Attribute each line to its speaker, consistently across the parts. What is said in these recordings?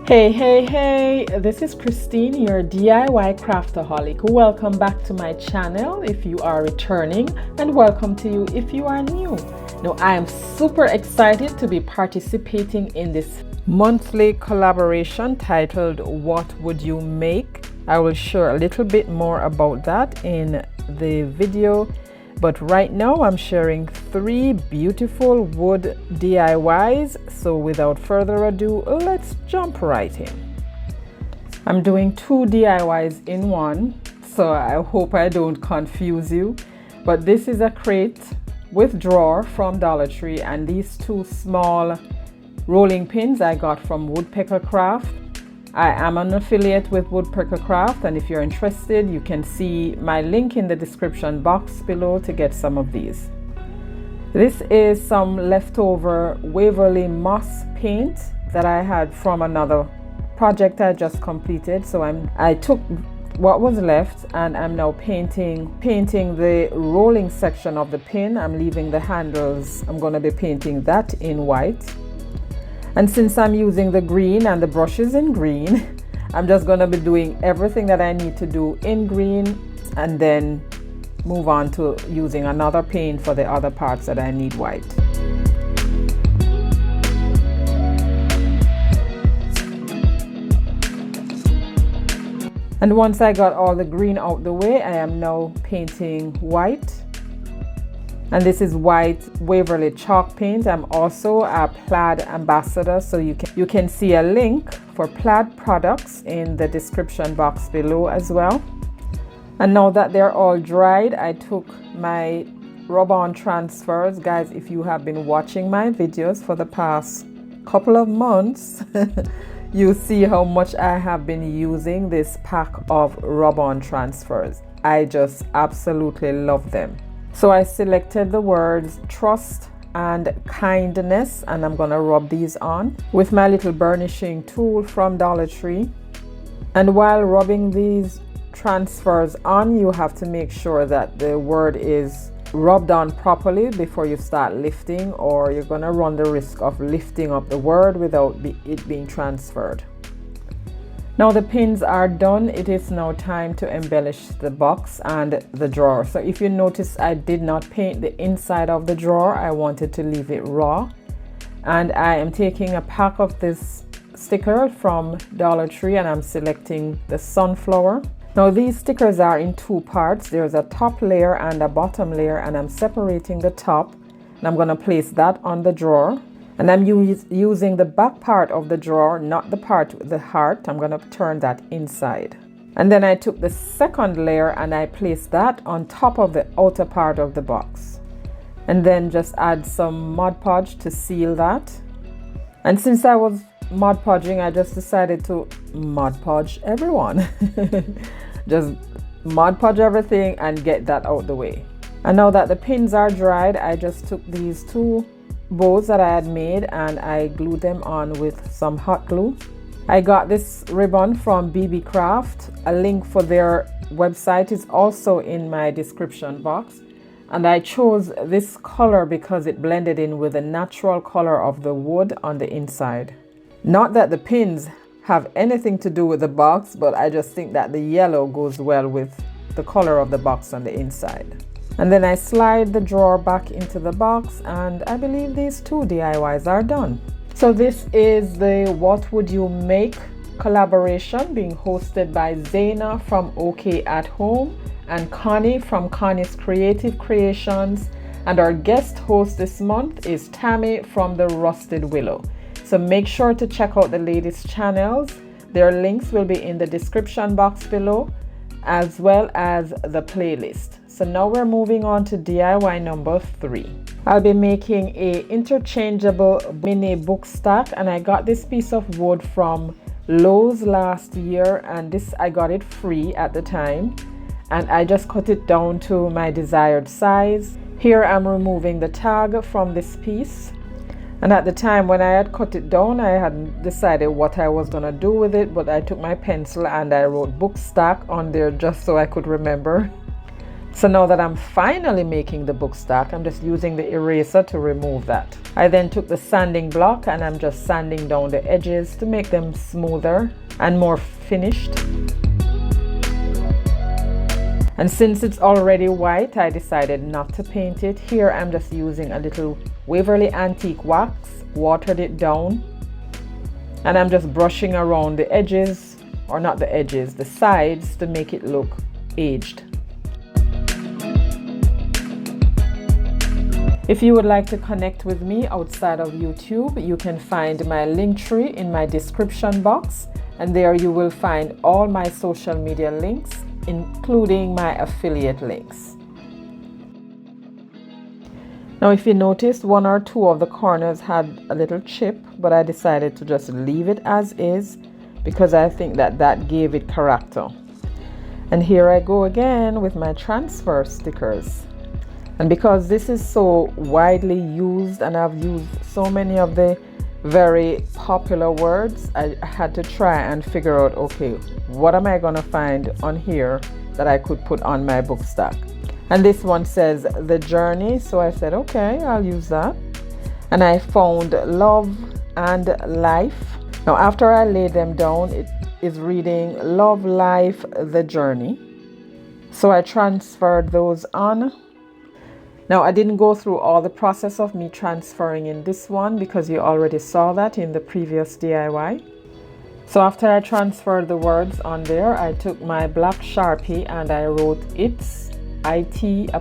Speaker 1: Hey, this is Christine, your DIY craftaholic. Welcome back to my channel if you are returning, and welcome to you if you are new. Now, I am super excited to be participating in this monthly collaboration titled What Would You Make? I will share a little bit more about that in the video. But right now I'm sharing 3 beautiful wood DIYs. So without further ado, let's jump right in. I'm doing 2 DIYs in one, so I hope I don't confuse you. But this is a crate with drawer from Dollar Tree, and these 2 small rolling pins I got from Woodpecker Craft. I am an affiliate with Woodpecker Craft, and if you're interested, you can see my link in the description box below to get some of these. This is some leftover Waverly moss paint that I had from another project I just completed. So I took what was left and I'm now painting the rolling section of the pin. I'm leaving the handles. I'm going to be painting that in white. And since I'm using the green and the brush is in green, I'm just going to be doing everything that I need to do in green and then move on to using another paint for the other parts that I need white. And once I got all the green out the way, I am now painting white. And this is white Waverly chalk paint. I'm also a Plaid ambassador, so you can see a link for Plaid products in the description box below as well. And now that they're all dried, I took my rub-on transfers. Guys, if you have been watching my videos for the past couple of months, you see how much I have been using this pack of rub-on transfers. I just absolutely love them. So I selected the words trust and kindness, and I'm gonna rub these on with my little burnishing tool from Dollar Tree. And while rubbing these transfers on, you have to make sure that the word is rubbed on properly before you start lifting, or you're gonna run the risk of lifting up the word without it being transferred. Now the pins are done. It is now time to embellish the box and the drawer. So if you notice, I did not paint the inside of the drawer. I wanted to leave it raw. And I am taking a pack of this sticker from Dollar Tree and I'm selecting the sunflower. Now these stickers are in 2 parts. There's a top layer and a bottom layer, and I'm separating the top. And I'm gonna place that on the drawer. And I'm using the back part of the drawer, not the part with the heart. I'm going to turn that inside. And then I took the second layer and I placed that on top of the outer part of the box. And then just add some Mod Podge to seal that. And since I was Mod Podging, I just decided to Mod Podge everyone. Just Mod Podge everything and get that out the way. And now that the pins are dried, I just took these 2 bows that I had made and I glued them on with some hot glue. I got this ribbon from BB Craft. A link for their website is also in my description box. And I chose this color because it blended in with the natural color of the wood on the inside. Not that the pins have anything to do with the box, but I just think that the yellow goes well with the color of the box on the inside. And then I slide the drawer back into the box, and I believe these 2 DIYs are done. So this is the What Would You Make collaboration being hosted by Zaina from OK at Home and Connie from Connie's Creative Creations. And our guest host this month is Tammy from the Rusted Willow. So make sure to check out the ladies' channels. Their links will be in the description box below, as well as the playlist. So now we're moving on to DIY number 3. I'll be making a interchangeable mini book stack, and I got this piece of wood from Lowe's last year, and this I got it free at the time, and I just cut it down to my desired size. Here I'm removing the tag from this piece, and at the time when I had cut it down, I hadn't decided what I was gonna do with it, but I took my pencil and I wrote book stack on there just so I could remember. So now that I'm finally making the book stack, I'm just using the eraser to remove that. I then took the sanding block and I'm just sanding down the edges to make them smoother and more finished. And since it's already white, I decided not to paint it. Here I'm just using a little Waverly antique wax, watered it down, and I'm just brushing around the edges, or not the edges, the sides, to make it look aged. If you would like to connect with me outside of YouTube, you can find my link tree in my description box, and there you will find all my social media links, including my affiliate links. Now if you noticed, one or two of the corners had a little chip, but I decided to just leave it as is because I think that gave it character. And here I go again with my transfer stickers. And because this is so widely used and I've used so many of the very popular words, I had to try and figure out, okay, what am I going to find on here that I could put on my book stack? And this one says the journey, so I said, okay, I'll use that. And I found love and life. Now after I laid them down, it is reading love, life, the journey. So I transferred those on. Now I didn't go through all the process of me transferring in this one because you already saw that in the previous DIY. So after I transferred the words on there, I took my black Sharpie and I wrote it's, IT''S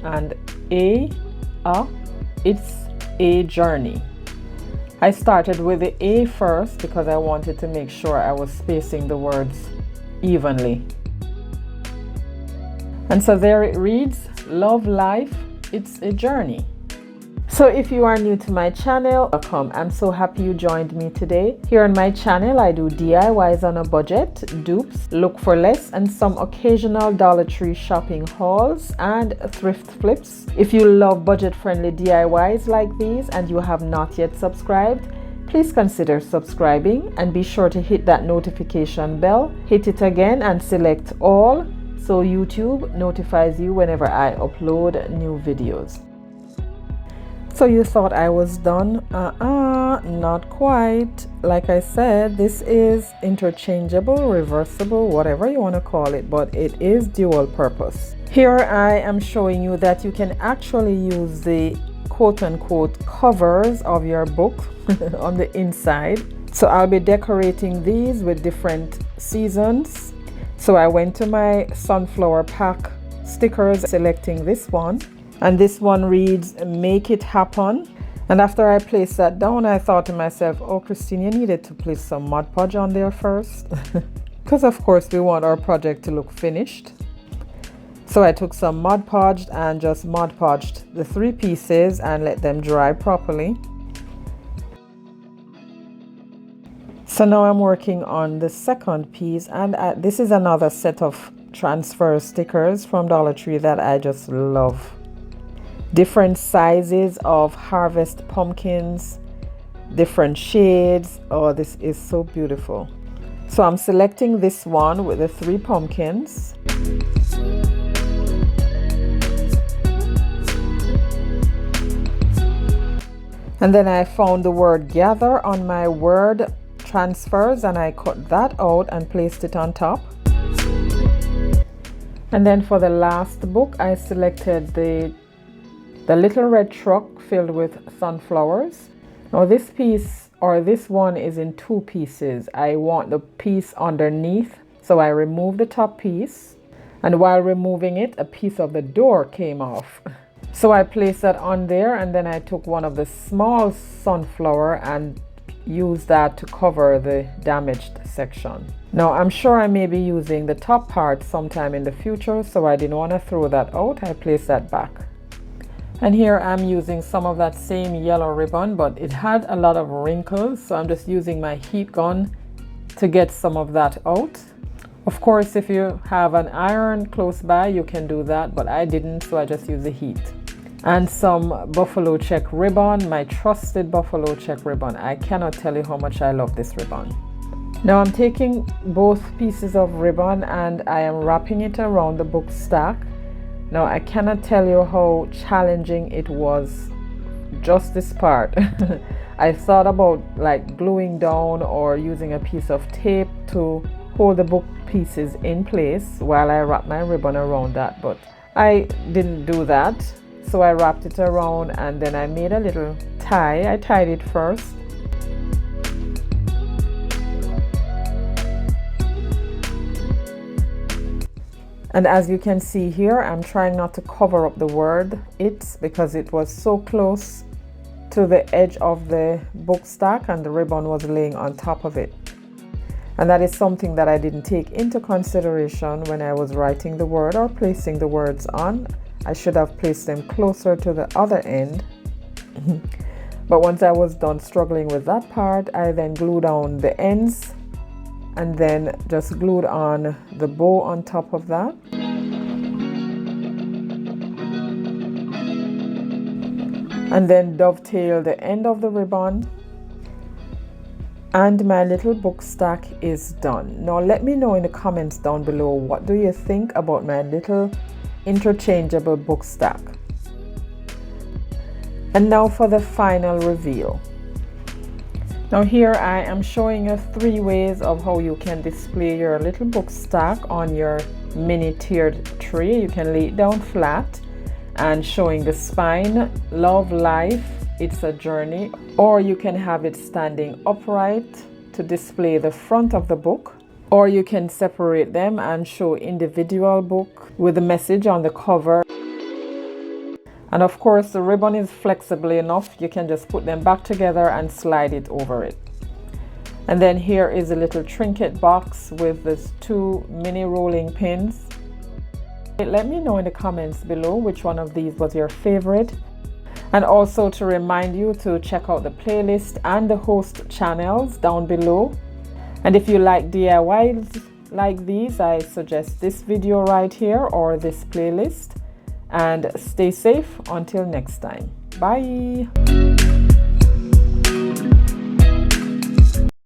Speaker 1: and it's a journey. I started with the A first because I wanted to make sure I was spacing the words evenly. And so there it reads, love life, it's a journey. So if you are new to my channel, welcome. I'm so happy you joined me today. Here on my channel, I do DIYs on a budget, dupes, look for less, and some occasional Dollar Tree shopping hauls and thrift flips. If you love budget-friendly DIYs like these and you have not yet subscribed, please consider subscribing and be sure to hit that notification bell. Hit it again and select all so YouTube notifies you whenever I upload new videos. So you thought I was done? Not quite. Like I said, this is interchangeable, reversible, whatever you want to call it, but it is dual purpose. Here I am showing you that you can actually use the quote-unquote covers of your book on the inside. So I'll be decorating these with different seasons. So I went to my sunflower pack stickers, selecting this one. And this one reads, make it happen. And after I placed that down, I thought to myself, oh, Christine, you needed to place some Mod Podge on there first. Because of course we want our project to look finished. So I took some Mod Podge and just Mod Podged the 3 pieces and let them dry properly. So now I'm working on the second piece, and this is another set of transfer stickers from Dollar Tree that I just love. Different sizes of harvest pumpkins, different shades. Oh, this is so beautiful. So I'm selecting this one with the 3 pumpkins. And then I found the word gather on my word transfers and I cut that out and placed it on top. And then for the last book, I selected the little red truck filled with sunflowers. Now this piece, or this one, is in 2 pieces. I want the piece underneath, so I removed the top piece, and while removing it, a piece of the door came off. So I placed that on there, and then I took one of the small sunflower and used that to cover the damaged section. Now I'm sure I may be using the top part sometime in the future, so I didn't want to throw that out. I placed that back. And here I'm using some of that same yellow ribbon, but it had a lot of wrinkles, so I'm just using my heat gun to get some of that out. Of course, if you have an iron close by, you can do that, but I didn't, so I just used the heat. And some buffalo check ribbon, my trusted buffalo check ribbon. I cannot tell you how much I love this ribbon. Now I'm taking both pieces of ribbon and I am wrapping it around the book stack. Now I cannot tell you how challenging it was, just this part. I thought about like gluing down or using a piece of tape to hold the book pieces in place while I wrap my ribbon around that, but I didn't do that. So I wrapped it around and then I made a little tie. I tied it first. And as you can see here, I'm trying not to cover up the word "it's" because it was so close to the edge of the book stack and the ribbon was laying on top of it. And that is something that I didn't take into consideration when I was writing the word or placing the words on. I should have placed them closer to the other end. But once I was done struggling with that part, I then glued down the ends and then just glued on the bow on top of that. And then dovetail the end of the ribbon. And my little book stack is done. Now let me know in the comments down below, what do you think about my little interchangeable book stack? And now for the final reveal. Now here I am showing you 3 ways of how you can display your little book stack on your mini tiered tray. You can lay it down flat and showing the spine, love life, it's a journey, or you can have it standing upright to display the front of the book, or you can separate them and show individual book with the message on the cover. And of course the ribbon is flexible enough, you can just put them back together and slide it over it. And then here is a little trinket box with these 2 mini rolling pins. Let me know in the comments below which one of these was your favorite. And also to remind you to check out the playlist and the host channels down below. And if you like DIYs like these, I suggest this video right here or this playlist. And stay safe until next time. Bye.